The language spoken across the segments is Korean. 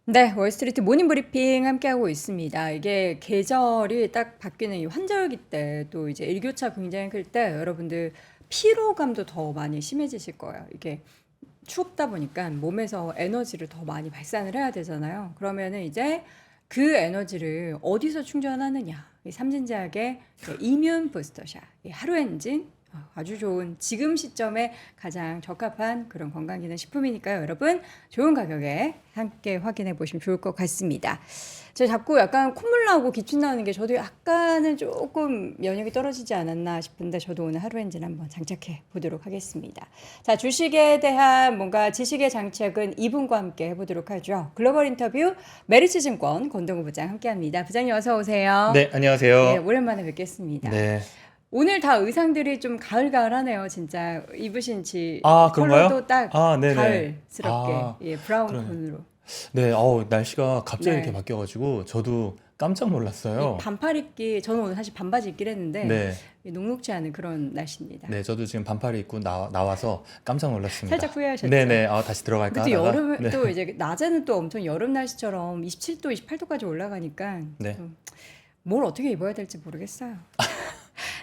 네, 월스트리트 모닝 브리핑 함께하고 있습니다. 이게 계절이 딱 바뀌는 이 환절기 때 또 이제 일교차 굉장히 클 때 여러분들 피로감도 더 많이 심해지실 거예요. 이게 춥다 보니까 몸에서 에너지를 더 많이 발산을 해야 되잖아요. 그러면은 이제 그 에너지를 어디서 충전하느냐? 이 삼진제약의 이뮨 부스터샷, 이 하루 엔진 아주 좋은 지금 시점에 가장 적합한 그런 건강기능 식품이니까요. 여러분 좋은 가격에 함께 확인해 보시면 좋을 것 같습니다. 제가 자꾸 약간 콧물 나오고 기침 나오는 게 저도 약간은 조금 면역이 떨어지지 않았나 싶은데 저도 오늘 하루 엔진 한번 장착해 보도록 하겠습니다. 자, 주식에 대한 뭔가 지식의 장착은 이분과 함께 해보도록 하죠. 글로벌 인터뷰 메리츠증권 권동우 부장 함께합니다. 부장님 어서 오세요. 네, 예, 안녕하세요. 오랜만에 뵙겠습니다. 네. 오늘 다 의상들이 좀 가을가을하네요. 진짜 입으신 아, 그런가요? 컬러도 딱 아, 네네. 가을스럽게 아, 예, 브라운 그러네. 톤으로. 네, 날씨가 갑자기 이렇게 네. 바뀌어가지고 저도 깜짝 이 놀랐어요. 반팔 입기 저는 오늘 사실 반바지 입긴 했는데 네, 이 녹록지 않은 그런 날씨입니다. 네, 저도 지금 반팔을 입고 나와서 깜짝 놀랐습니다. 살짝 후회하셨죠? 네네, 다시 들어갈까 근데 또 하다가. 여름 네, 또 이제 낮에는 또 엄청 여름 날씨처럼 27도, 28도까지 올라가니까 네. 또 뭘 어떻게 입어야 될지 모르겠어요.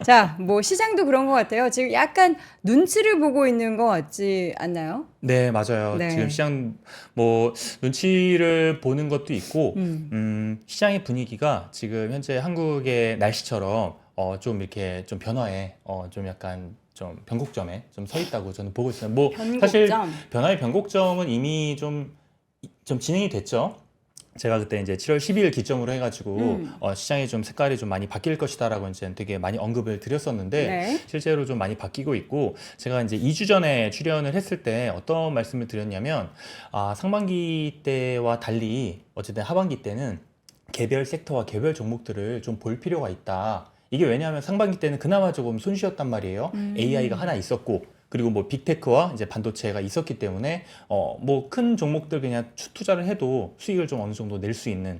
자, 뭐 시장도 그런 것 같아요. 지금 약간 눈치를 보고 있는 것 같지 않나요? 네, 맞아요. 지금 네. 시장, 뭐, 눈치를 보는 것도 있고, 음. 시장의 분위기가 지금 현재 한국의 날씨처럼, 좀 이렇게 좀 변화에, 좀 약간 좀 변곡점에 좀 서 있다고 저는 보고 있어요. 뭐, 사실 변곡점. 변화의 변곡점은 이미 좀 진행이 됐죠. 제가 그때 이제 7월 12일 기점으로 해가지고 시장이 좀 색깔이 좀 많이 바뀔 것이다라고 이제 되게 많이 언급을 드렸었는데 네. 실제로 좀 많이 바뀌고 있고 제가 이제 2주 전에 출연을 했을 때 어떤 말씀을 드렸냐면 상반기 때와 달리 어쨌든 하반기 때는 개별 섹터와 개별 종목들을 좀 볼 필요가 있다. 이게 왜냐하면 상반기 때는 그나마 조금 손쉬었단 말이에요. AI가 하나 있었고 그리고 뭐 빅테크와 이제 반도체가 있었기 때문에 뭐 큰 종목들 그냥 투자를 해도 수익을 좀 어느 정도 낼 수 있는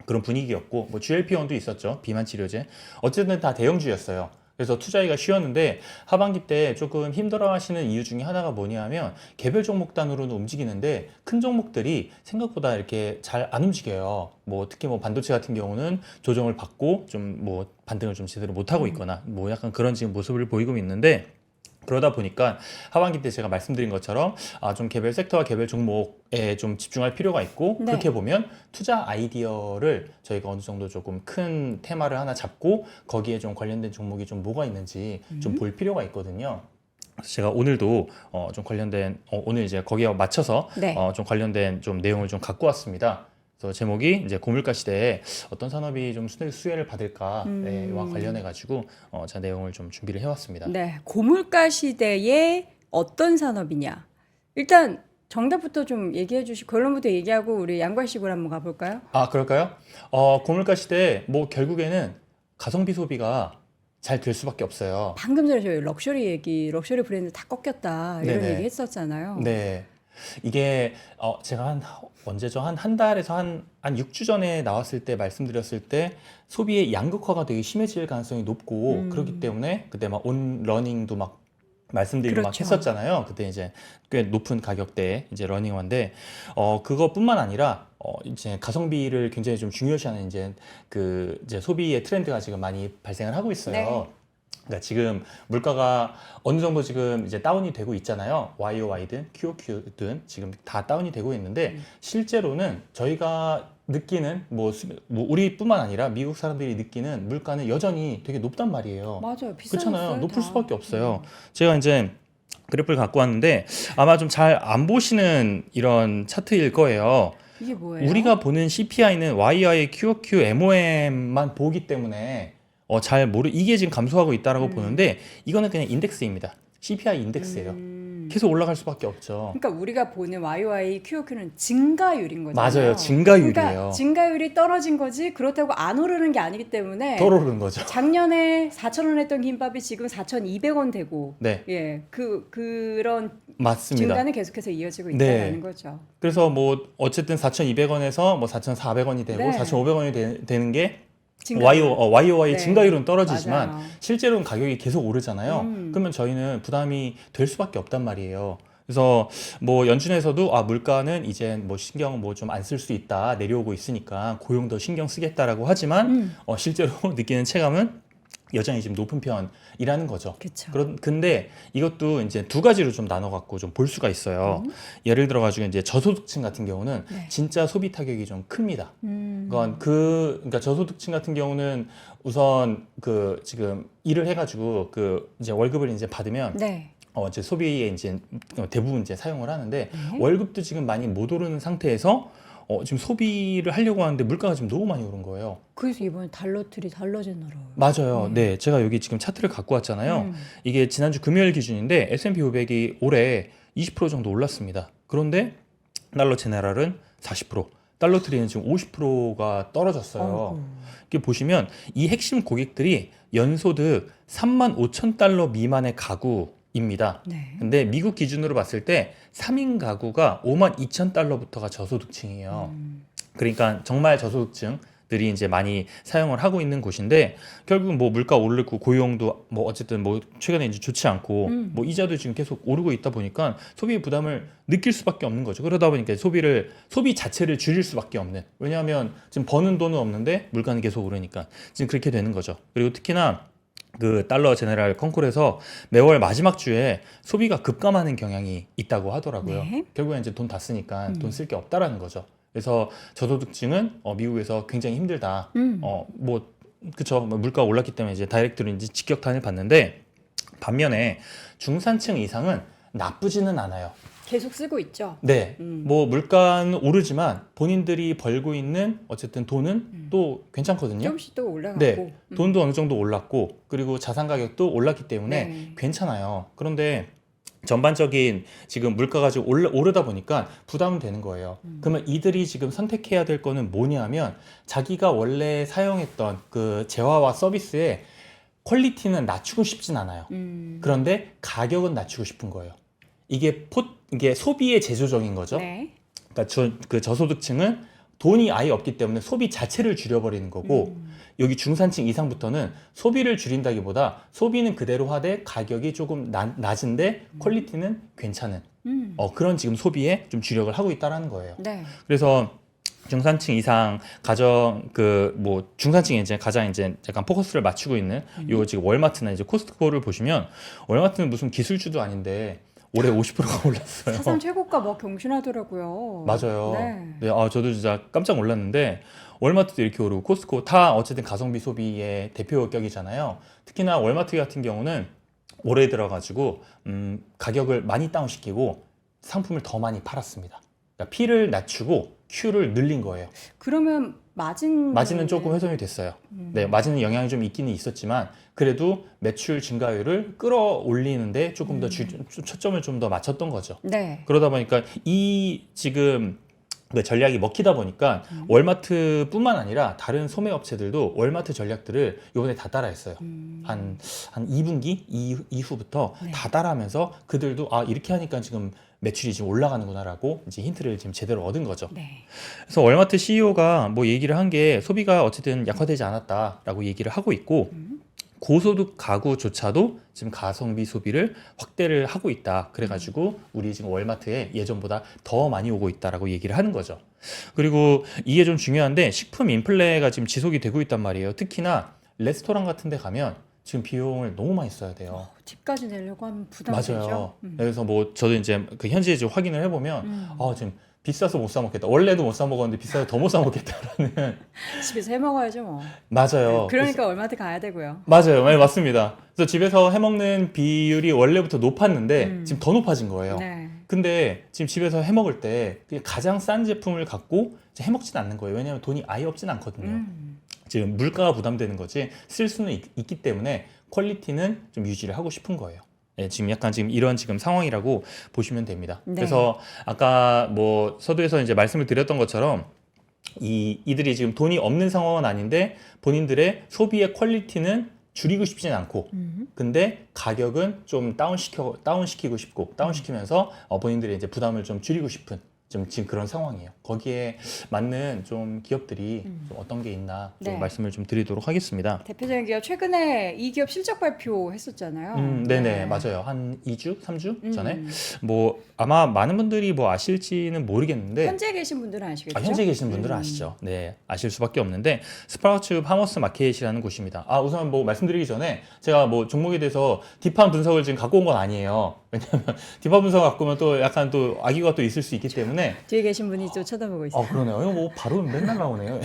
그런 분위기였고 뭐 GLP-1도 있었죠. 비만 치료제. 어쨌든 다 대형주였어요. 그래서 투자하기가 쉬웠는데 하반기 때 조금 힘들어 하시는 이유 중에 하나가 뭐냐면 개별 종목 단으로는 움직이는데 큰 종목들이 생각보다 이렇게 잘 안 움직여요. 뭐 특히 뭐 반도체 같은 경우는 조정을 받고 좀 뭐 반등을 좀 제대로 못 하고 있거나 뭐 약간 그런 지금 모습을 보이고 있는데 그러다 보니까 하반기 때 제가 말씀드린 것처럼 좀 개별 섹터와 개별 종목에 좀 집중할 필요가 있고 네. 그렇게 보면 투자 아이디어를 저희가 어느 정도 조금 큰 테마를 하나 잡고 거기에 좀 관련된 종목이 좀 뭐가 있는지 좀 볼 필요가 있거든요. 그래서 제가 오늘도 좀 관련된 오늘 이제 거기에 맞춰서 네. 좀 관련된 좀 내용을 좀 갖고 왔습니다. 그래서 제목이 이제 고물가 시대에 어떤 산업이 좀 수혜를 받을까와 관련해 가지고 제가 내용을 좀 준비를 해왔습니다. 네. 고물가 시대에 어떤 산업이냐? 일단 정답부터 좀 얘기해 주시고 결론부터 얘기하고 우리 양괄식으로 한번 가볼까요? 아, 그럴까요? 고물가 시대에 뭐 결국에는 가성비 소비가 잘 될 수밖에 없어요. 방금 전에 저희 럭셔리 브랜드 다 꺾였다 이런 네네. 얘기 했었잖아요. 네. 이게 제가 언제죠? 한 달에서 한 6주 전에 나왔을 때 말씀드렸을 때 소비의 양극화가 되게 심해질 가능성이 높고 그렇기 때문에 그때 막 온러닝도 막 말씀드리고 막 그렇죠. 했었잖아요. 그때 이제 꽤 높은 가격대에 이제 러닝화인데 그것뿐만 아니라 이제 가성비를 굉장히 좀 중요시하는 이제 소비의 트렌드가 지금 많이 발생을 하고 있어요. 네. 그러니까 지금 물가가 어느 정도 지금 이제 다운이 되고 있잖아요. YOY든 QOQ든 지금 다 다운이 되고 있는데 실제로는 저희가 느끼는 뭐 우리뿐만 아니라 미국 사람들이 느끼는 물가는 여전히 되게 높단 말이에요. 맞아요. 그렇잖아요. 비싸졌어요, 높을 다. 수밖에 없어요. 제가 이제 그래프를 갖고 왔는데 아마 좀 잘 안 보시는 이런 차트일 거예요. 이게 뭐예요? 우리가 보는 CPI는 YI, QOQ, MOM만 보기 때문에 이게 지금 감소하고 있다라고 보는데 이거는 그냥 인덱스입니다. CPI 인덱스예요. 계속 올라갈 수밖에 없죠. 그러니까 우리가 보는 YY, QOQ는 증가율인 거잖아요. 맞아요. 증가율이에요. 그러니까 증가율이 떨어진 거지 그렇다고 안 오르는 게 아니기 때문에 덜 오르는 거죠. 작년에 4,000원 했던 김밥이 지금 4,200원 되고 네, 예, 그런 맞습니다. 증가는 계속해서 이어지고 네. 있다는 거죠. 그래서 뭐 어쨌든 4,200원에서 뭐 4,400원이 되고 네. 4,500원이 되는 게 증가율. YOY 네. 증가율은 떨어지지만 맞아요. 실제로는 가격이 계속 오르잖아요. 그러면 저희는 부담이 될 수밖에 없단 말이에요. 그래서 뭐 연준에서도 물가는 이제 뭐 신경 뭐 좀 안 쓸 수 있다, 내려오고 있으니까 고용 더 신경 쓰겠다라고 하지만 실제로 느끼는 체감은 여전히 지금 높은 편이라는 거죠. 그쵸. 근데 이것도 이제 두 가지로 좀 나눠 갖고 좀 볼 수가 있어요. 예를 들어 가지고 이제 저소득층 같은 경우는 네. 진짜 소비 타격이 좀 큽니다. 그러니까 저소득층 같은 경우는 우선 그 지금 일을 해가지고 그 이제 월급을 이제 받으면 네. 이제 소비에 이제 대부분 이제 사용을 하는데 네. 월급도 지금 많이 못 오르는 상태에서 지금 소비를 하려고 하는데 물가가 지금 너무 많이 오른 거예요. 그래서 이번에 달러트리 달러제너럴. 맞아요. 네, 제가 여기 지금 차트를 갖고 왔잖아요. 이게 지난주 금요일 기준인데 S&P 500이 올해 20% 정도 올랐습니다. 그런데 달러 제네럴은 40%, 달러 트리는 지금 50%가 떨어졌어요. 이렇게 보시면 이 핵심 고객들이 연소득 35,000달러 미만의 가구입니다. 네. 근데 미국 기준으로 봤을 때 3인 가구가 52,000달러부터가 저소득층이에요. 그러니까 정말 저소득층들이 이제 많이 사용을 하고 있는 곳인데 결국은 뭐 물가 오르고 고용도 뭐 어쨌든 뭐 최근에 이제 좋지 않고 뭐 이자도 지금 계속 오르고 있다 보니까 소비 부담을 느낄 수밖에 없는 거죠. 그러다 보니까 소비 자체를 줄일 수밖에 없는. 왜냐하면 지금 버는 돈은 없는데 물가는 계속 오르니까 지금 그렇게 되는 거죠. 그리고 특히나 그 달러 제네럴 컨콜에서 매월 마지막 주에 소비가 급감하는 경향이 있다고 하더라고요. 네. 결국엔 이제 돈 다 쓰니까 돈 쓸 게 없다라는 거죠. 그래서 저소득층은 미국에서 굉장히 힘들다. 뭐 그쵸. 뭐 물가 올랐기 때문에 이제 다이렉트로 이제 직격탄을 받는데 반면에 중산층 이상은 나쁘지는 않아요. 계속 쓰고 있죠. 네, 뭐 물가는 오르지만 본인들이 벌고 있는 어쨌든 돈은 또 괜찮거든요. 조금씩 또 올라가고. 네, 돈도 어느 정도 올랐고 그리고 자산 가격도 올랐기 때문에 네. 괜찮아요. 그런데 전반적인 지금 물가가 지금 오르다 보니까 부담은 되는 거예요. 그러면 이들이 지금 선택해야 될 거는 뭐냐면 자기가 원래 사용했던 그 재화와 서비스의 퀄리티는 낮추고 싶진 않아요. 그런데 가격은 낮추고 싶은 거예요. 이게 소비의 제조적인 거죠. 네. 그러니까 그 저소득층은 돈이 아예 없기 때문에 소비 자체를 줄여버리는 거고 여기 중산층 이상부터는 소비를 줄인다기보다 소비는 그대로 하되 가격이 조금 낮은데 퀄리티는 괜찮은 그런 지금 소비에 좀 주력을 하고 있다라는 거예요. 네. 그래서 중산층 이상 중산층에 이제 가장 이제 약간 포커스를 맞추고 있는 요 지금 월마트나 이제 코스트코를 보시면 월마트는 무슨 기술주도 아닌데 올해 50%가 올랐어요. 사상 최고가 뭐 경신하더라고요. 맞아요. 네. 네, 저도 진짜 깜짝 놀랐는데 월마트도 이렇게 오르고 코스트코 다 어쨌든 가성비 소비의 대표격이잖아요. 특히나 월마트 같은 경우는 올해 들어가지고 가격을 많이 다운시키고 상품을 더 많이 팔았습니다. 그러니까 P를 낮추고 Q를 늘린 거예요. 그러면 마진은 조금 훼손이 됐어요. 네, 마진은 영향이 좀 있기는 있었지만 그래도 매출 증가율을 끌어올리는데 조금 더 초점을 좀 더 맞췄던 거죠. 네. 그러다 보니까 이 지금 그 전략이 먹히다 보니까 월마트뿐만 아니라 다른 소매업체들도 월마트 전략들을 이번에 다 따라했어요. 한 2분기 이후부터 네. 다 따라하면서 그들도 이렇게 하니까 지금 매출이 지금 올라가는구나라고 이제 힌트를 지금 제대로 얻은 거죠. 네. 그래서 월마트 CEO가 뭐 얘기를 한 게 소비가 어쨌든 약화되지 않았다라고 얘기를 하고 있고 고소득 가구조차도 지금 가성비 소비를 확대를 하고 있다. 그래가지고 우리 지금 월마트에 예전보다 더 많이 오고 있다라고 얘기를 하는 거죠. 그리고 이게 좀 중요한데 식품 인플레가 지금 지속이 되고 있단 말이에요. 특히나 레스토랑 같은 데 가면 지금 비용을 너무 많이 써야 돼요. 집까지 내려고 하면 부담되죠. 맞아요. 그래서 뭐 저도 이제 그 현지에 지금 확인을 해보면 지금 비싸서 못 사 먹겠다. 원래도 못 사 먹었는데 비싸서 더 못 사 먹겠다라는. 집에서 해 먹어야죠 뭐. 맞아요. 그러니까 월마트 가야 되고요. 맞아요. 네, 맞습니다. 그래서 집에서 해 먹는 비율이 원래부터 높았는데 지금 더 높아진 거예요. 네. 근데 지금 집에서 해 먹을 때 그냥 가장 싼 제품을 갖고 이제 해 먹진 않는 거예요. 왜냐하면 돈이 아예 없진 않거든요. 지금 물가가 부담되는 거지 쓸 수는 있기 때문에 퀄리티는 좀 유지를 하고 싶은 거예요. 네, 지금 약간 지금 이런 지금 상황이라고 보시면 됩니다. 네. 그래서 아까 뭐 서두에서 이제 말씀을 드렸던 것처럼 이들이 지금 돈이 없는 상황은 아닌데 본인들의 소비의 퀄리티는 줄이고 싶진 않고 근데 가격은 좀 다운시키고 싶고 다운시키면서 본인들의 이제 부담을 좀 줄이고 싶은 지금 그런 상황이에요. 거기에 맞는 좀 기업들이 좀 어떤 게 있나 좀 네. 말씀을 좀 드리도록 하겠습니다. 대표적인 기업 최근에 이 기업 실적 발표했었잖아요. 네네, 네. 맞아요. 한 2주, 3주 전에. 음. 뭐, 아마 많은 분들이 뭐 아실지는 모르겠는데, 현재 계신 분들은 아시겠죠? 현재 계시는 분들은 아시죠? 네, 아실 수밖에 없는데, 스프라우츠 파머스 마켓이라는 곳입니다. 우선 뭐 말씀드리기 전에, 제가 뭐 종목에 대해서 딥한 분석을 지금 갖고 온 건 아니에요. 왜냐면, 딥한 분석 갖고 오면 또 약간 또 악의가 또 있을 수 있기 때문에, 뒤에 계신 분이 또 쳐다보고 있어요. 그러네요. 이거 뭐 바로 맨날 나오네요.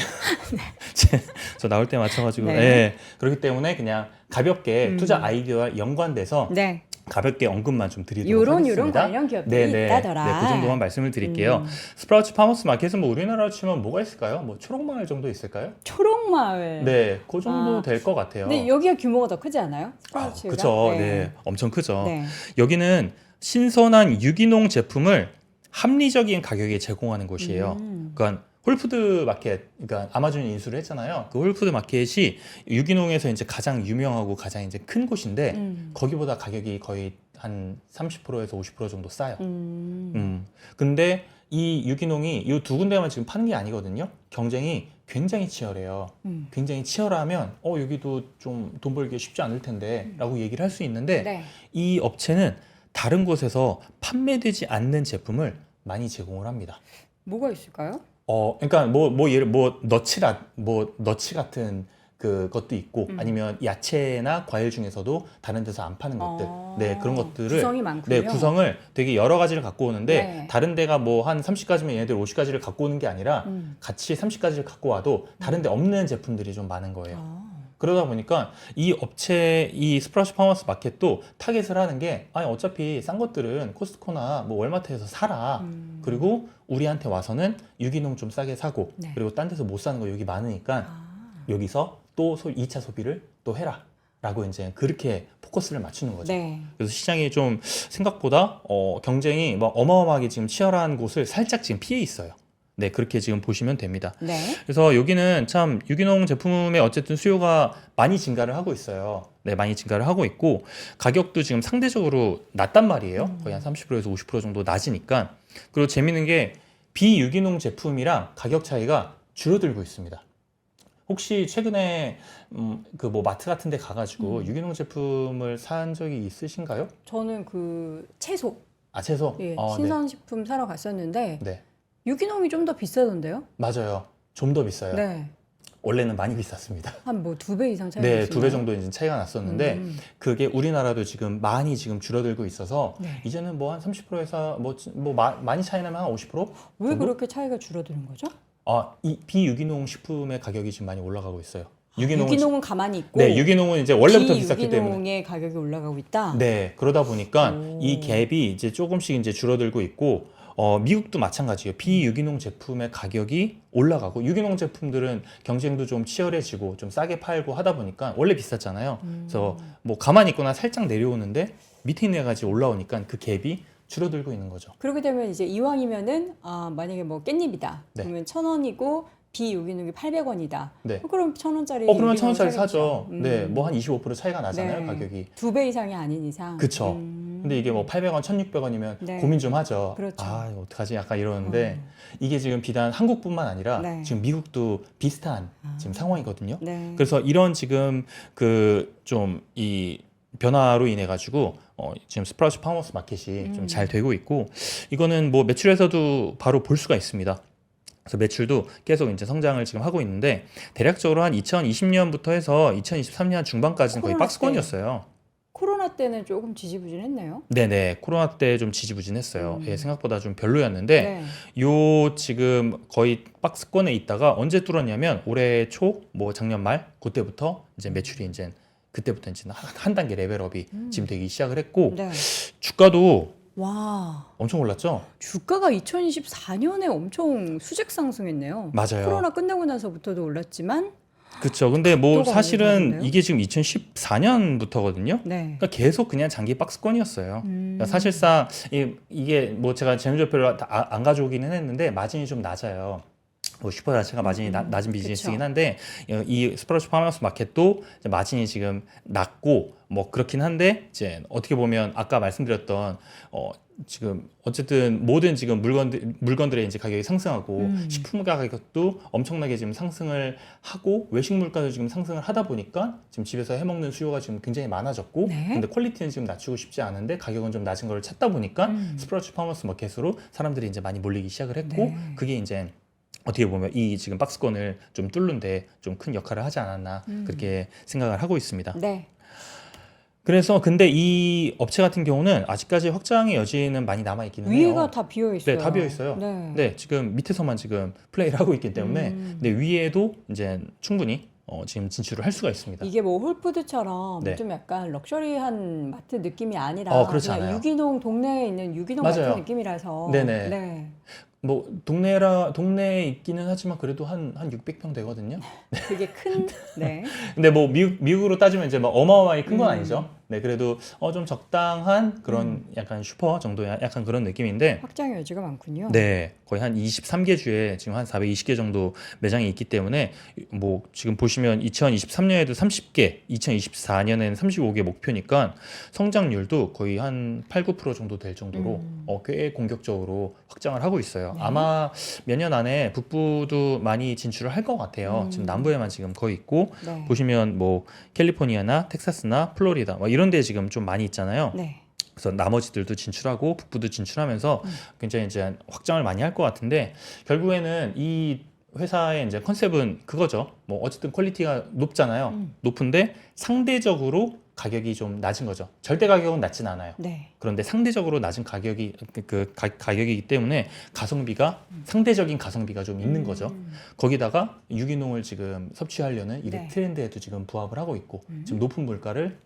저 나올 때 맞춰가지고. 네. 네. 그렇기 때문에 그냥 가볍게 투자 아이디어와 연관돼서 네. 가볍게 언급만 좀 드리도록 요런 하겠습니다. 관련 기업들이 있다더라. 네, 그 정도만 말씀을 드릴게요. 스프라우츠 파머스 마켓은 뭐 우리나라로 치면 뭐가 있을까요? 뭐 초록마을 정도 있을까요? 초록마을. 네, 그 정도 될 것 같아요. 근데 여기가 규모가 더 크지 않아요? 스프라우츠가? 그렇죠. 네, 엄청 크죠. 네. 여기는 신선한 유기농 제품을 합리적인 가격에 제공하는 곳이에요. 그러니까 홀푸드 마켓, 그러니까 아마존이 인수를 했잖아요. 그 홀푸드 마켓이 유기농에서 이제 가장 유명하고 가장 이제 큰 곳인데 거기보다 가격이 거의 한 30%에서 50% 정도 싸요. 근데 이 유기농이 이 두 군데만 지금 파는 게 아니거든요. 경쟁이 굉장히 치열해요. 굉장히 치열하면 여기도 좀 돈 벌기 쉽지 않을 텐데 라고 얘기를 할 수 있는데 네. 이 업체는 다른 곳에서 판매되지 않는 제품을 많이 제공을 합니다. 뭐가 있을까요? 그러니까 너치 같은 그것도 있고 아니면 야채나 과일 중에서도 다른 데서 안 파는 것들, 네, 그런 것들을 구성이 많군요. 네, 구성을 되게 여러 가지를 갖고 오는데 네. 다른 데가 뭐 한 30가지면 얘네들 50가지를 갖고 오는 게 아니라 같이 30가지를 갖고 와도 다른 데 없는 제품들이 좀 많은 거예요. 그러다 보니까 이 업체, 이 스프라우츠 파머스 마켓도 타겟을 하는 게 어차피 싼 것들은 코스트코나 뭐 월마트에서 사라. 그리고 우리한테 와서는 유기농 좀 싸게 사고 네. 그리고 딴 데서 못 사는 거 여기 많으니까 여기서 또 2차 소비를 또 해라. 라고 이제 그렇게 포커스를 맞추는 거죠. 네. 그래서 시장이 좀 생각보다 경쟁이 뭐 어마어마하게 지금 치열한 곳을 살짝 지금 피해 있어요. 네, 그렇게 지금 보시면 됩니다. 네. 그래서 여기는 참 유기농 제품의 어쨌든 수요가 많이 증가를 하고 있어요. 네, 많이 증가를 하고 있고 가격도 지금 상대적으로 낮단 말이에요. 거의 한 30%에서 50% 정도 낮으니까. 그리고 재밌는 게 비유기농 제품이랑 가격 차이가 줄어들고 있습니다. 혹시 최근에 그 뭐 마트 같은 데 가가지고 유기농 제품을 산 적이 있으신가요? 저는 그 채소, 채소? 예, 네. 신선식품 사러 갔었는데 네, 유기농이 좀 더 비싸던데요? 맞아요. 좀 더 비싸요. 네. 원래는 많이 비쌌습니다. 한 뭐 2배 이상 차이가 네, 있어요. 2배 정도 이제 차이가 났었는데 그게 우리나라도 지금 많이 지금 줄어들고 있어서 네. 이제는 뭐 한 30%에서 많이 차이 나면 한 50%? 왜 정도? 그렇게 차이가 줄어드는 거죠? 이 비유기농 식품의 가격이 지금 많이 올라가고 있어요. 유기농은 유기농은 가만히 있고 네, 유기농은 이제 원래부터 비쌌기 때문에. 비유기농의 가격이 올라가고 있다. 네, 그러다 보니까 오. 이 갭이 이제 조금씩 이제 줄어들고 있고, 미국도 마찬가지예요. 비유기농 제품의 가격이 올라가고, 유기농 제품들은 경쟁도 좀 치열해지고, 좀 싸게 팔고 하다 보니까 원래 비쌌잖아요. 그래서 뭐 가만히 있거나 살짝 내려오는데 밑에 있는 애가 지금 올라오니까 그 갭이 줄어들고 있는 거죠. 그렇게 되면 이제 이왕이면은 만약에 뭐 깻잎이다. 네. 그러면 1,000원이고 비유기농이 800원이다. 네. 그럼 1,000원짜리 그러면 1,000원짜리 사죠. 네, 뭐 한 25% 차이가 나잖아요, 네. 가격이. 2배 이상이 아닌 이상. 그쵸. 근데 이게 뭐 800원, 1,600원이면 네. 고민 좀 하죠. 그렇죠. 이거 어떡하지? 약간 이러는데 이게 지금 비단 한국뿐만 아니라 네. 지금 미국도 비슷한 지금 상황이거든요. 네. 그래서 이런 지금 그 좀 이 변화로 인해 가지고 지금 스프라우츠 파머스 마켓이 좀 잘 되고 있고 이거는 뭐 매출에서도 바로 볼 수가 있습니다. 그래서 매출도 계속 이제 성장을 지금 하고 있는데 대략적으로 한 2020년부터 해서 2023년 중반까지는 거의 코로나 박스권이었어요. 코로나 때는 조금 지지부진했네요. 네네, 코로나 때 좀 지지부진했어요. 예, 생각보다 좀 별로였는데 네. 요 지금 거의 박스권에 있다가 언제 뚫었냐면 올해 초, 뭐 작년 말 그때부터 이제 매출이 이제 그때부터 이제 한 단계 레벨업이 지금 되기 시작을 했고 네. 주가도 와, 엄청 올랐죠. 주가가 2024년에 엄청 수직 상승했네요. 맞아요. 코로나 끝나고 나서부터도 올랐지만 그렇죠. 근데 뭐 각도가 사실은 완전 다르네요. 이게 지금 2014년부터거든요. 네. 그러니까 계속 그냥 장기 박스권이었어요. 그러니까 사실상 이게 뭐 제가 재무제표를 안 가져오기는 했는데 마진이 좀 낮아요. 뭐 슈퍼 자체가 마진이 낮은 비즈니스이긴 그쵸. 한데 이 스프라우트 파머스 마켓도 이제 마진이 지금 낮고 뭐 그렇긴 한데 이제 어떻게 보면 아까 말씀드렸던 지금 어쨌든 모든 지금 물건들의 이제 가격이 상승하고 식품 가격도 엄청나게 지금 상승을 하고 외식 물가도 지금 상승을 하다 보니까 지금 집에서 해 먹는 수요가 지금 굉장히 많아졌고 네. 근데 퀄리티는 지금 낮추고 싶지 않은데 가격은 좀 낮은 걸 찾다 보니까 스프라우트 파머스 마켓으로 사람들이 이제 많이 몰리기 시작을 했고 네. 그게 이제 어떻게 보면 이 지금 박스권을 좀 뚫는데 좀 큰 역할을 하지 않았나 그렇게 생각을 하고 있습니다. 네. 그래서 근데 이 업체 같은 경우는 아직까지 확장의 여지는 많이 남아 있기는 해요. 위에가 다 비어 있어요. 네, 다 비어 있어요. 네. 네, 지금 밑에서만 지금 플레이를 하고 있기 때문에 근데 위에도 이제 충분히 지금 진출을 할 수가 있습니다. 이게 뭐 홀푸드처럼 네. 좀 약간 럭셔리한 마트 느낌이 아니라 그렇지 그냥 않아요. 유기농 동네에 있는 유기농 맞아요. 마트 느낌이라서 네네. 네. 뭐 동네에 있기는 하지만 그래도 한 600평 되거든요. 되게 큰 네. 근데 뭐 미국으로 따지면 이제 막 어마어마하게 큰 건 아니죠. 네, 그래도 좀 적당한 그런 약간 슈퍼 정도의 약간 그런 느낌인데 확장의 여지가 많군요. 네, 거의 한 23개 주에 지금 한 420개 정도 매장이 있기 때문에 뭐 지금 보시면 2023년에도 30개, 2024년에는 35개 목표니까 성장률도 거의 한 8, 9% 정도 될 정도로 꽤 공격적으로 확장을 하고 있어요. 네. 아마 몇 년 안에 북부도 많이 진출을 할 것 같아요. 지금 남부에만 지금 거의 있고 네. 보시면 뭐 캘리포니아나 텍사스나 플로리다 뭐 이런 데 지금 좀 많이 있잖아요. 네. 그래서 나머지들도 진출하고 북부도 진출하면서 굉장히 이제 확장을 많이 할 것 같은데 결국에는 이 회사의 이제 컨셉은 그거죠. 뭐 어쨌든 퀄리티가 높잖아요. 높은데 상대적으로 가격이 좀 낮은 거죠. 절대 가격은 낮진 않아요. 네. 그런데 상대적으로 낮은 가격이 가격이기 때문에 가성비가 상대적인 가성비가 좀 있는 거죠. 거기다가 유기농을 지금 섭취하려는 이 네. 트렌드에도 지금 부합을 하고 있고 지금 높은 물가를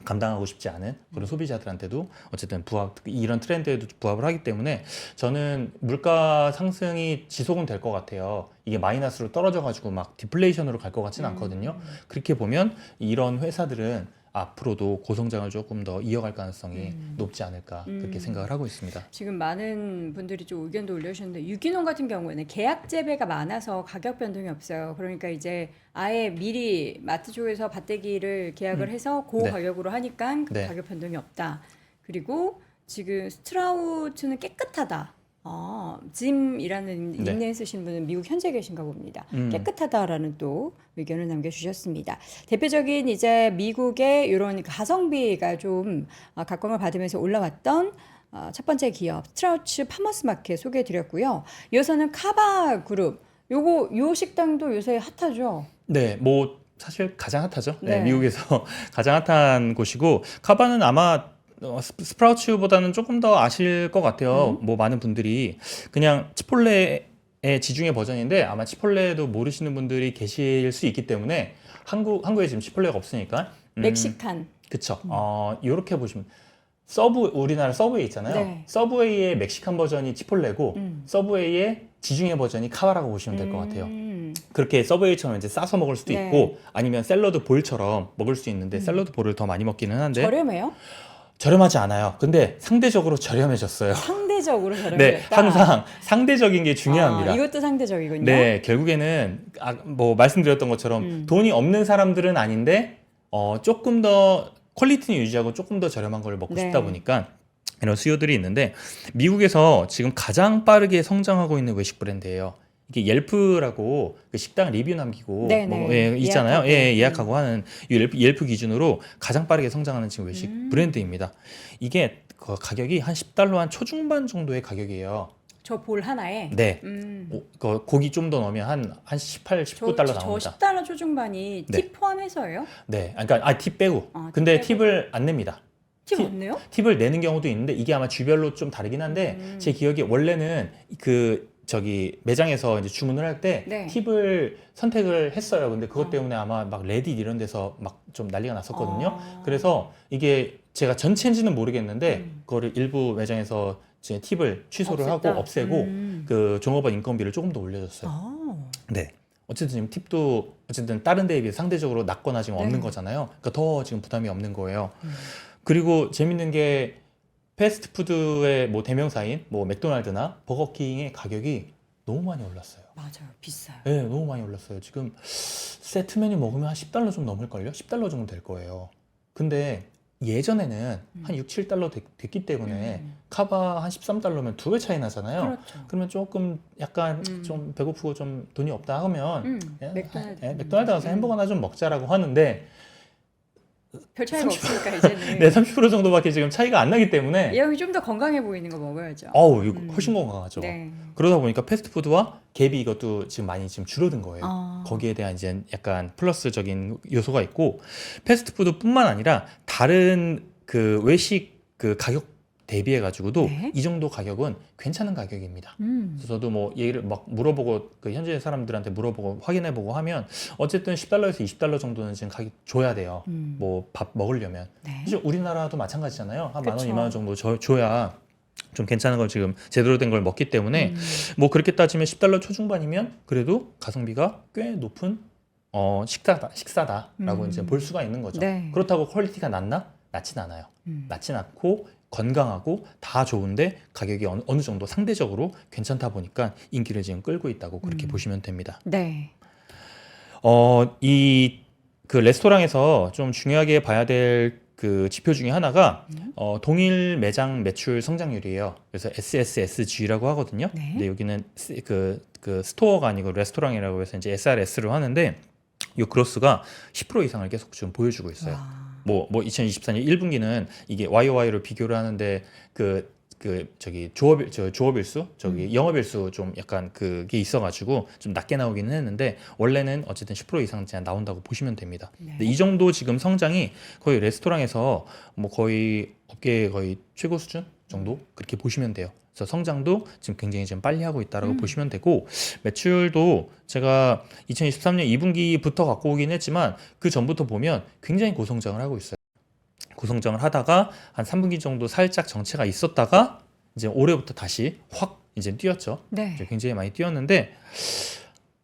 감당하고 싶지 않은 그런 소비자들한테도 어쨌든 이런 트렌드에도 부합을 하기 때문에 저는 물가 상승이 지속은 될 것 같아요. 이게 마이너스로 떨어져 가지고 막 디플레이션으로 갈 것 같지는 않거든요. 그렇게 보면 이런 회사들은 앞으로도 고성장을 조금 더 이어갈 가능성이 높지 않을까 그렇게 생각을 하고 있습니다. 지금 많은 분들이 좀 의견도 올려주셨는데 유기농 같은 경우에는 계약 재배가 많아서 가격 변동이 없어요. 그러니까 이제 아예 미리 마트 쪽에서 밭대기를 계약을 해서 그 네. 가격으로 하니까 네. 가격 변동이 없다. 그리고 지금 스트라우트는 깨끗하다. 짐이라는 네. 닉네임 쓰신 분은 미국 현재 계신가 봅니다. 깨끗하다라는 또 의견을 남겨주셨습니다. 대표적인 이제 미국의 이런 가성비가 좀 각광을 받으면서 올라왔던 첫 번째 기업 스트라우트 파머스 마켓 소개해드렸고요. 이어서는 카바 그룹. 요 식당도 요새 핫하죠. 네, 뭐 사실 가장 핫하죠. 네, 네. 미국에서 가장 핫한 곳이고 카바는 아마 스프라우츠보다는 조금 더 아실 것 같아요. 뭐 많은 분들이 그냥 치폴레의 지중해 버전인데 아마 치폴레도 모르시는 분들이 계실 수 있기 때문에 한국에 지금 치폴레가 없으니까 멕시칸. 그쵸. 이렇게 보시면 우리나라 서브웨이 있잖아요. 네. 서브웨이의 멕시칸 버전이 치폴레고 서브웨이의 지중해 버전이 카바라고 보시면 될 것 같아요. 그렇게 서브웨이처럼 이제 싸서 먹을 수도 네. 있고 아니면 샐러드 볼처럼 먹을 수 있는데 샐러드 볼을 더 많이 먹기는 하는데 저렴해요? 저렴하지 않아요. 근데 상대적으로 저렴해졌어요. 상대적으로 네, 저렴했다. 항상 상대적인 게 중요합니다. 이것도 상대적이군요. 네, 결국에는 뭐 말씀드렸던 것처럼 돈이 없는 사람들은 아닌데 조금 더 퀄리티는 유지하고 조금 더 저렴한 걸 먹고 네. 싶다 보니까 이런 수요들이 있는데 미국에서 지금 가장 빠르게 성장하고 있는 외식 브랜드예요. 이게 옐프라고 그 식당 리뷰 남기고 네네. 뭐 있잖아요. 예약하고. 예약하고 하는 이 옐프 기준으로 가장 빠르게 성장하는 지금 외식 브랜드입니다. 이게 그 가격이 한 $10 한 초중반 정도의 가격이에요. 저 볼 하나에. 네. 그 고기 좀 더 넣으면 한 18, $19 저 나옵니다. 10달러 초중반이 네. 팁 포함해서예요? 네. 그러니까 팁 빼고. 팁 근데 빼고. 팁을 안 냅니다. 팁 없네요? 팁을 내는 경우도 있는데 이게 아마 주별로 좀 다르긴 한데 제 기억에 원래는 매장에서 이제 주문을 할 때 네. 팁을 선택을 했어요. 근데 그것 때문에 아마 막 레딧 이런 데서 막 좀 난리가 났었거든요. 그래서 이게 제가 전체인지는 모르겠는데 그거를 일부 매장에서 이제 팁을 취소를 없앴다? 하고 없애고 그 종업원 인건비를 조금 더 올려줬어요. 네. 어쨌든 지금 팁도 어쨌든 다른 데에 비해 상대적으로 낮거나 지금 없는 네. 거잖아요. 그러니까 더 지금 부담이 없는 거예요. 그리고 재밌는 게 패스트푸드의 뭐 대명사인 뭐 맥도날드나 버거킹의 가격이 너무 많이 올랐어요. 맞아요. 비싸요. 네, 너무 많이 올랐어요. 지금 세트 메뉴 먹으면 한 10달러 좀 넘을걸요? 10달러 정도 될 거예요. 근데 예전에는 한 6, 7달러 됐기 때문에 음. 카바 한 13달러면 두 배 차이 나잖아요. 그렇죠. 그러면 조금 약간 음. 좀 배고프고 좀 돈이 없다 하면 맥도날드. 맥도날드 가서 햄버거나 좀 먹자라고 하는데 별 차이가 없으니까 이제는. 네, 30% 정도밖에 지금 차이가 안 나기 때문에 이 형이 좀 더 건강해 보이는 거 먹어야죠. 어우, 이거 훨씬 건강하죠. 네. 그러다 보니까 패스트푸드와 갭이 이것도 지금 많이 지금 줄어든 거예요. 아. 거기에 대한 이제 약간 플러스적인 요소가 있고 패스트푸드뿐만 아니라 다른 그 외식 그 가격 대비해 가지고도 네. 이 정도 가격은 괜찮은 가격입니다. 그래서 저도 뭐 얘기를 막 물어보고 그 현지 사람들한테 물어보고 확인해보고 하면 어쨌든 10달러에서 20달러 정도는 지금 가격 줘야 돼요. 뭐 밥 먹으려면. 네. 사실 우리나라도 마찬가지잖아요. 한 10,000원, 그쵸. 20,000원 정도 줘야 좀 괜찮은 걸 지금 제대로 된 걸 먹기 때문에 뭐 그렇게 따지면 10달러 초중반이면 그래도 가성비가 꽤 높은 식사다라고 이제 볼 수가 있는 거죠. 네. 그렇다고 퀄리티가 낮나? 낮진 않아요. 낮진 않고 건강하고 다 좋은데 가격이 어느 정도 상대적으로 괜찮다 보니까 인기를 지금 끌고 있다고 그렇게 보시면 됩니다. 네. 이 그 레스토랑에서 좀 중요하게 봐야 될 그 지표 중에 하나가 동일 매장 매출 성장률이에요. 그래서 SSSG라고 하거든요. 네. 근데 여기는 그 스토어가 아니고 레스토랑이라고 해서 이제 SRS로 하는데 이 그로스가 10% 이상을 계속 지금 보여주고 있어요. 와. 뭐 2024년 1분기는 이게 YOY로 비교를 하는데 저기 조업일수 저기 영업일수 좀 약간 그게 있어가지고 좀 낮게 나오기는 했는데 원래는 어쨌든 10% 이상 그냥 나온다고 보시면 됩니다. 네. 근데 이 정도 지금 성장이 거의 레스토랑에서 뭐 거의 업계의 거의 최고 수준 정도 그렇게 보시면 돼요. 그래서 성장도 지금 굉장히 좀 빨리 하고 있다라고 보시면 되고 매출도 제가 2023년 2분기부터 갖고 오긴 했지만 그 전부터 보면 굉장히 고성장을 하고 있어요. 고성장을 하다가 한 3분기 정도 살짝 정체가 있었다가 이제 올해부터 다시 확 이제 뛰었죠. 네. 이제 굉장히 많이 뛰었는데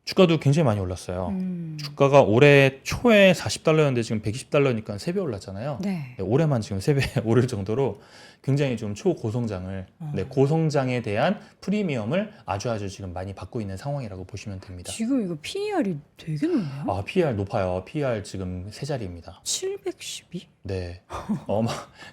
주가도 굉장히 많이 올랐어요. 주가가 올해 초에 40달러였는데 지금 120달러니까 3배 올랐잖아요. 네. 네, 올해만 지금 3배 오를 정도로 굉장히 좀 초고성장을 고성장에 대한 프리미엄을 아주 지금 많이 받고 있는 상황이라고 보시면 됩니다. 지금 이거 PER이 되게 높네요. 아, PER 높아요. PER 지금 세 자리입니다. 712? 네.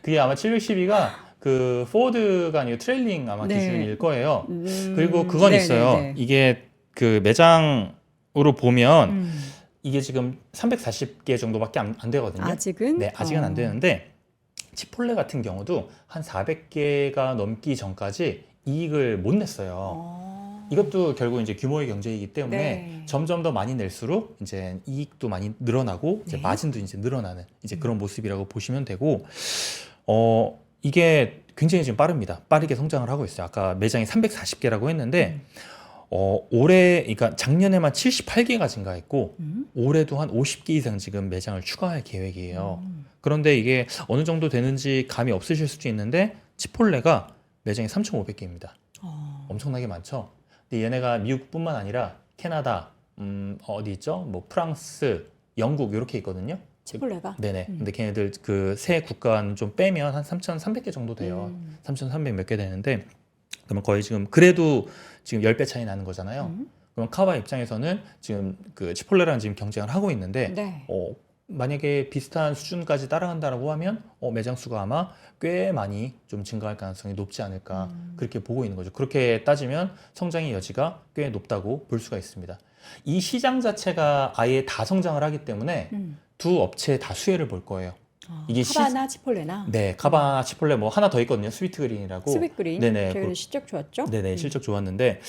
그게 아마 712가 그 포워드가 아니고 트레일링 아마 네. 기준일 거예요. 그리고 그건 있어요. 네네네. 이게 그 매장으로 보면 이게 지금 340개 정도밖에 안 되거든요. 아직은? 네, 아직은 안 되는데 치폴레 같은 경우도 한 400개가 넘기 전까지 이익을 못 냈어요. 이것도 결국 이제 규모의 경제이기 때문에 네. 점점 더 많이 낼수록 이제 이익도 많이 늘어나고 이제 네. 마진도 이제 늘어나는 이제 그런 모습이라고 보시면 되고 이게 굉장히 지금 빠르게 성장을 하고 있어요. 아까 매장이 340개라고 했는데 올해 그러니까 작년에만 78개가 증가했고 올해도 한 50개 이상 지금 매장을 추가할 계획이에요. 그런데 이게 어느 정도 되는지 감이 없으실 수도 있는데 치폴레가 매장이 3,500개입니다. 엄청나게 많죠. 근데 얘네가 미국뿐만 아니라 캐나다, 어디 있죠? 뭐 프랑스, 영국 이렇게 있거든요. 치폴레가? 네네. 근데 걔네들 그 세 국가는 좀 빼면 한 3,300개 정도 돼요. 3,300 몇 개 되는데 그러면 거의 지금 그래도 지금 10배 차이 나는 거잖아요. 그럼 카바 입장에서는 지금 그 치폴레랑 지금 경쟁을 하고 있는데 네. 만약에 비슷한 수준까지 따라간다라고 하면 매장 수가 아마 꽤 많이 좀 증가할 가능성이 높지 않을까 그렇게 보고 있는 거죠. 그렇게 따지면 성장의 여지가 꽤 높다고 볼 수가 있습니다. 이 시장 자체가 아예 다 성장을 하기 때문에 두 업체 다 수혜를 볼 거예요. 이게 카바나 치폴레나? 네, 카바 치폴레 뭐 하나 더 있거든요. 스위트그린이라고. 스윗그린? 네네. 저희는 실적 좋았죠? 네네, 실적 좋았는데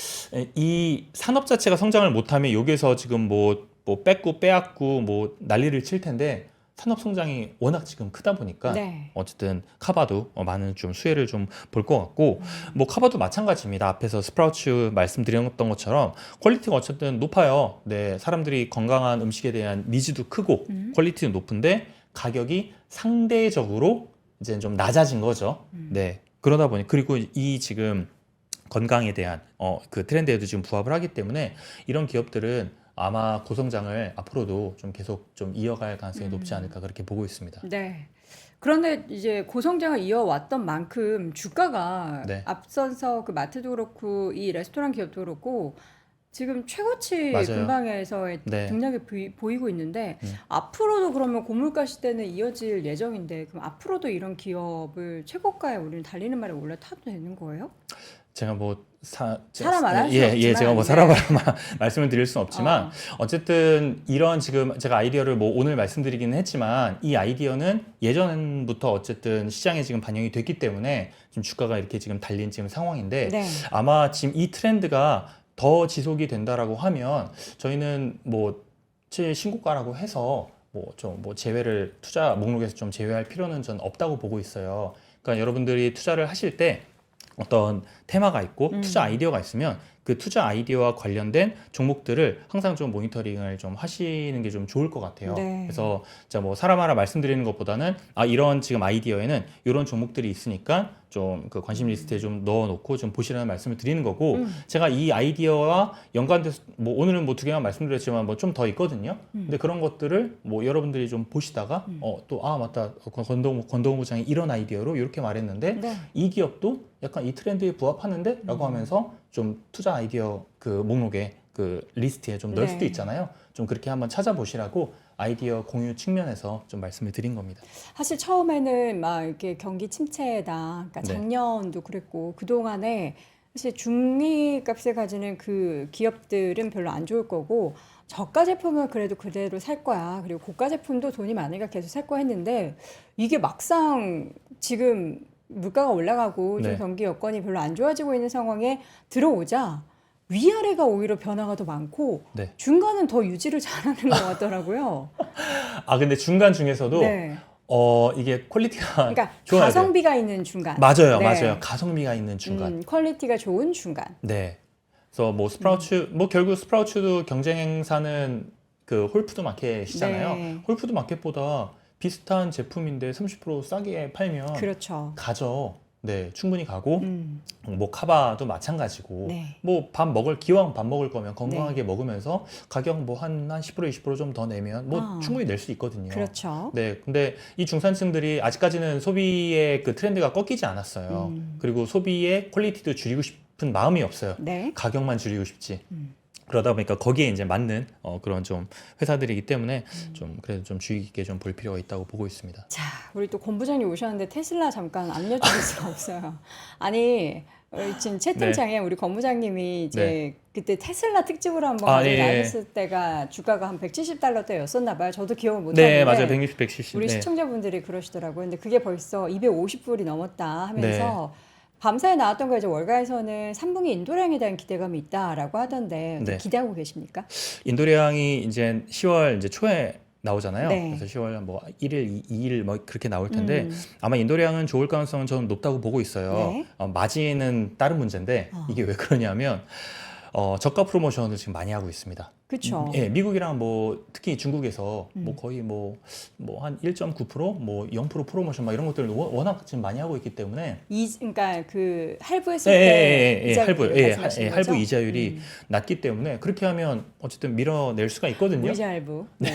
이 산업 자체가 성장을 못하면 여기서 지금 뭐 뺏고 빼앗고 뭐 난리를 칠 텐데 산업 성장이 워낙 지금 크다 보니까 네. 어쨌든 카바도 많은 좀 수혜를 좀 볼 것 같고 뭐 카바도 마찬가지입니다. 앞에서 스프라우츠 말씀드렸던 것처럼 퀄리티가 어쨌든 높아요. 네, 사람들이 건강한 음식에 대한 니즈도 크고 퀄리티도 높은데 가격이 상대적으로 이제 좀 낮아진 거죠. 네, 그러다 보니 그리고 이 지금 건강에 대한 그 트렌드에도 지금 부합을 하기 때문에 이런 기업들은 아마 고성장을 앞으로도 좀 계속 좀 이어갈 가능성이 높지 않을까 그렇게 보고 있습니다. 네. 그런데 이제 고성장을 이어왔던 만큼 주가가 네. 앞서서 그 마트도 그렇고 이 레스토랑 기업도 그렇고 지금 최고치 맞아요. 근방에서의 네. 등락이 보이고 있는데 앞으로도 그러면 고물가 시대는 이어질 예정인데 그럼 앞으로도 이런 기업을 최고가에 우리는 달리는 말에 올라타도 되는 거예요? 제가 뭐 사람 말할 수 예, 없지만 예, 제가 뭐 네. 사람으로 말씀을 드릴 수는 없지만 어. 어쨌든 이런 지금 제가 아이디어를 뭐 오늘 말씀드리기는 했지만 이 아이디어는 예전부터 어쨌든 시장에 지금 반영이 됐기 때문에 지금 주가가 이렇게 지금 달린 지금 상황인데 네. 아마 지금 이 트렌드가 더 지속이 된다라고 하면 저희는 뭐 신고가라고 해서 뭐 좀 뭐 제외를 투자 목록에서 좀 제외할 필요는 전 없다고 보고 있어요. 그러니까 여러분들이 투자를 하실 때 어떤 테마가 있고 투자 아이디어가 있으면 그 투자 아이디어와 관련된 종목들을 항상 좀 모니터링을 좀 하시는 게 좀 좋을 것 같아요. 네. 그래서 진짜 뭐 사람 하나 말씀드리는 것보다는 이런 지금 아이디어에는 이런 종목들이 있으니까 좀 그 관심 리스트에 좀 넣어놓고 좀 보시라는 말씀을 드리는 거고 제가 이 아이디어와 연관돼서 뭐 오늘은 뭐 2개만 말씀드렸지만 뭐 좀 더 있거든요. 근데 그런 것들을 뭐 여러분들이 좀 보시다가 또 맞다 권동우 부장이 이런 아이디어로 이렇게 말했는데 네. 이 기업도 약간 이 트렌드에 부합하는데? 라고 하면서 좀 투자 아이디어 그 목록에 그 리스트에 좀 넣을 네. 수도 있잖아요. 좀 그렇게 한번 찾아보시라고 아이디어 공유 측면에서 좀 말씀을 드린 겁니다. 사실 처음에는 막 이렇게 경기 침체다. 그러니까 네. 작년도 그랬고 그동안에 사실 중위값을 가지는 그 기업들은 별로 안 좋을 거고 저가 제품은 그래도 그대로 살 거야. 그리고 고가 제품도 돈이 많으니까 계속 살 거야 했는데 이게 막상 지금 물가가 올라가고 좀 네. 경기 여건이 별로 안 좋아지고 있는 상황에 들어오자 위아래가 오히려 변화가 더 많고 네. 중간은 더 유지를 잘하는 것 같더라고요. 근데 중간 중에서도 네. 이게 퀄리티가 그러니까 좋아야 돼요. 가성비가 있는 중간. 맞아요, 네. 맞아요. 가성비가 있는 중간. 퀄리티가 좋은 중간. 네. 그래서 뭐 스프라우츠, 뭐 결국 스프라우츠도 경쟁사는 그 홀푸드 마켓이잖아요. 네. 홀푸드 마켓보다 비슷한 제품인데 30% 싸게 팔면 그렇죠. 가죠. 네, 충분히 가고 음, 뭐 카바도 마찬가지고 네. 뭐 기왕 밥 먹을 거면 건강하게 먹으면서 가격 뭐 한 10% 20% 좀 더 내면 뭐 충분히 낼 수 있거든요. 그렇죠. 네, 근데 이 중산층들이 아직까지는 소비의 그 트렌드가 꺾이지 않았어요. 그리고 소비의 퀄리티도 줄이고 싶은 마음이 없어요. 네. 가격만 줄이고 싶지. 그러다 보니까 거기에 이제 맞는 그런 좀 회사들이기 때문에 좀 그래도 좀 주의 깊게 좀 볼 필요가 있다고 보고 있습니다. 자, 우리 또 권 부장님 오셨는데 테슬라 잠깐 안 여쭤볼 수가 없어요. 아니, 지금 채팅창에 우리 권 부장님이 이제 네. 그때 테슬라 특집으로 한번 예, 예. 나왔을 때가 주가가 한 170달러대였었나 봐요. 저도 기억을 못 하는데 네, 맞아요. 160, 170. 우리 네. 시청자분들이 그러시더라고요. 근데 그게 벌써 250불이 넘었다 하면서 밤사이 나왔던 거 이제 월가에서는 3분기 인도량에 대한 기대감이 있다라고 하던데 네. 기대하고 계십니까? 인도량이 이제 10월 이제 초에 나오잖아요. 네. 그래서 10월 뭐 1일, 2일 뭐 그렇게 나올 텐데 아마 인도량은 좋을 가능성은 저는 높다고 보고 있어요. 네. 마진은 다른 문제인데 이게 왜 그러냐면 저가 프로모션을 지금 많이 하고 있습니다. 그렇죠. 예, 미국이랑 뭐 특히 중국에서 뭐 거의 뭐 한 1.9% 뭐 0% 프로모션 막 이런 것들을 워낙 지금 많이 하고 있기 때문에 그러니까 그 할부했을 때 할부 이자율이 낮기 때문에 그렇게 하면 어쨌든 밀어낼 수가 있거든요. 무이자 할부. 네.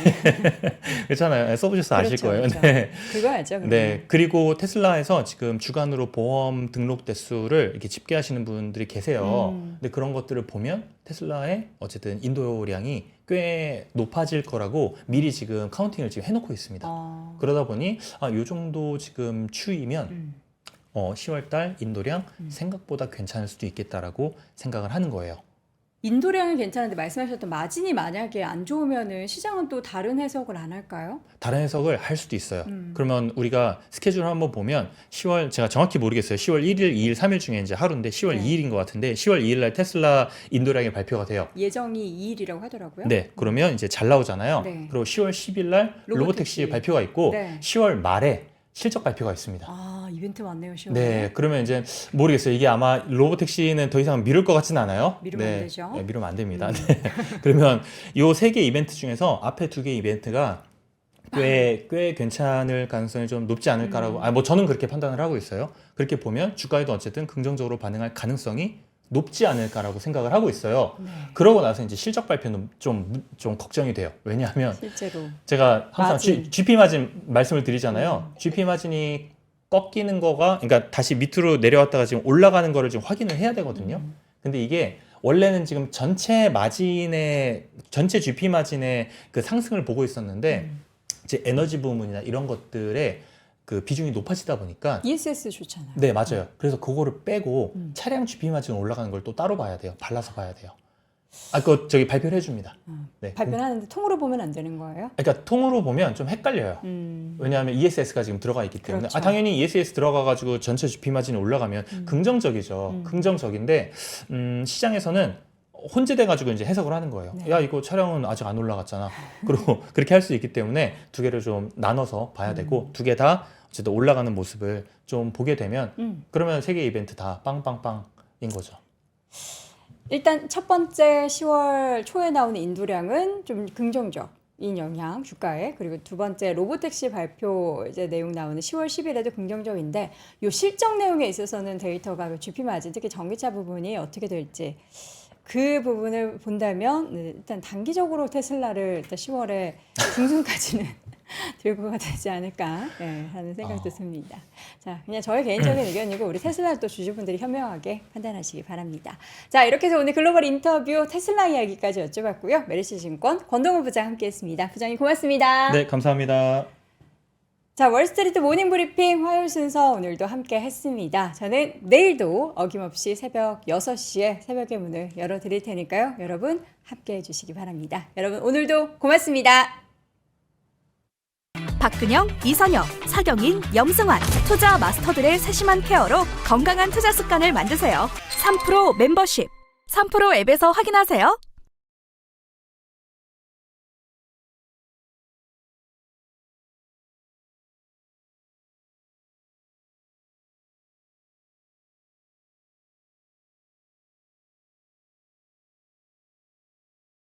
그렇잖아요. 써보셔서 아실 그렇죠, 거예요. 그렇죠. 네. 그거 알죠. 그러면. 네. 그리고 테슬라에서 지금 주간으로 보험 등록 대수를 이렇게 집계하시는 분들이 계세요. 근데 그런 것들을 보면 테슬라의 어쨌든 인도량이 꽤 높아질 거라고 미리 지금 카운팅을 지금 해놓고 있습니다. 그러다 보니 이 정도 지금 추이면 10월 달 인도량 생각보다 괜찮을 수도 있겠다라고 생각을 하는 거예요. 인도량은 괜찮은데 말씀하셨던 마진이 만약에 안 좋으면은 시장은 또 다른 해석을 안 할까요? 다른 해석을 할 수도 있어요. 그러면 우리가 스케줄을 한번 보면 10월 제가 정확히 모르겠어요. 10월 1일, 2일, 3일 중에 이제 하루인데 10월 네. 2일인 것 같은데 10월 2일 날 테슬라 인도량이 발표가 돼요. 예정이 2일이라고 하더라고요. 네, 그러면 이제 잘 나오잖아요. 네. 그리고 10월 10일 날 로보택시 발표가 있고 네. 10월 말에 실적 발표가 있습니다. 이벤트 많네요, 10월에. 네, 그러면 이제 모르겠어요. 이게 아마 로보택시는 더 이상 미룰 것 같진 않아요. 미루면 안 되죠. 네, 미루면 안 됩니다. 네. 그러면 요 3개 이벤트 중에서 앞에 2개 이벤트가 꽤 괜찮을 가능성이 좀 높지 않을까라고. 뭐 저는 그렇게 판단을 하고 있어요. 그렇게 보면 주가에도 어쨌든 긍정적으로 반응할 가능성이 높지 않을까라고 생각을 하고 있어요. 네. 그러고 나서 이제 실적 발표는 좀 걱정이 돼요. 왜냐하면 실제로. 제가 항상 마진. GP 마진 말씀을 드리잖아요. GP 마진이 꺾이는 거가, 그러니까 다시 밑으로 내려왔다가 지금 올라가는 거를 지금 확인을 해야 되거든요. 근데 이게 원래는 지금 전체 GP 마진의 그 상승을 보고 있었는데 이제 에너지 부문이나 이런 것들의 그 비중이 높아지다 보니까 ESS 좋잖아요. 네, 맞아요. 그래서 그거를 빼고 차량 GP 마진 올라가는 걸 또 따로 봐야 돼요. 발라서 봐야 돼요. 그거 저기 발표를 해줍니다. 네. 발표를 하는데 통으로 보면 안 되는 거예요? 그러니까 통으로 보면 좀 헷갈려요. 왜냐하면 ESS가 지금 들어가 있기 때문에 그렇죠. 당연히 ESS 들어가가지고 전체 GP 마진이 올라가면 긍정적이죠. 긍정적인데 시장에서는 혼재돼가지고 이제 해석을 하는 거예요. 네. 야, 이거 차량은 아직 안 올라갔잖아. 그리고 그렇게 할 수 있기 때문에 두 개를 좀 나눠서 봐야 되고 두 개 다 어쨌든 올라가는 모습을 좀 보게 되면 그러면 세 개 이벤트 다 빵빵빵인 거죠. 일단 첫 번째 10월 초에 나오는 인도량은 좀 긍정적인 영향 주가에, 그리고 두 번째 로보택시 발표 이제 내용 나오는 10월 10일에도 긍정적인데 요 실적 내용에 있어서는 데이터가 그 GP 마진 특히 전기차 부분이 어떻게 될지 그 부분을 본다면 일단 단기적으로 테슬라를 일단 10월에 중순까지는 들고 가야 되지 않을까 하는 생각도 듭니다. 자, 그냥 저의 개인적인 의견이고 우리 테슬라 또 주주분들이 현명하게 판단하시기 바랍니다. 자, 이렇게 해서 오늘 글로벌 인터뷰 테슬라 이야기까지 여쭤봤고요. 메리츠증권 권동훈 부장 함께했습니다. 부장님 고맙습니다. 네, 감사합니다. 자, 월스트리트 모닝 브리핑 화요일 순서 오늘도 함께 했습니다. 저는 내일도 어김없이 새벽 6시에 새벽의 문을 열어드릴 테니까요. 여러분 함께 해주시기 바랍니다. 여러분 오늘도 고맙습니다. 박근영, 이선영, 사경인, 염승환 투자 마스터들의 세심한 케어로 건강한 투자 습관을 만드세요. 3프로 멤버십 3프로 앱에서 확인하세요.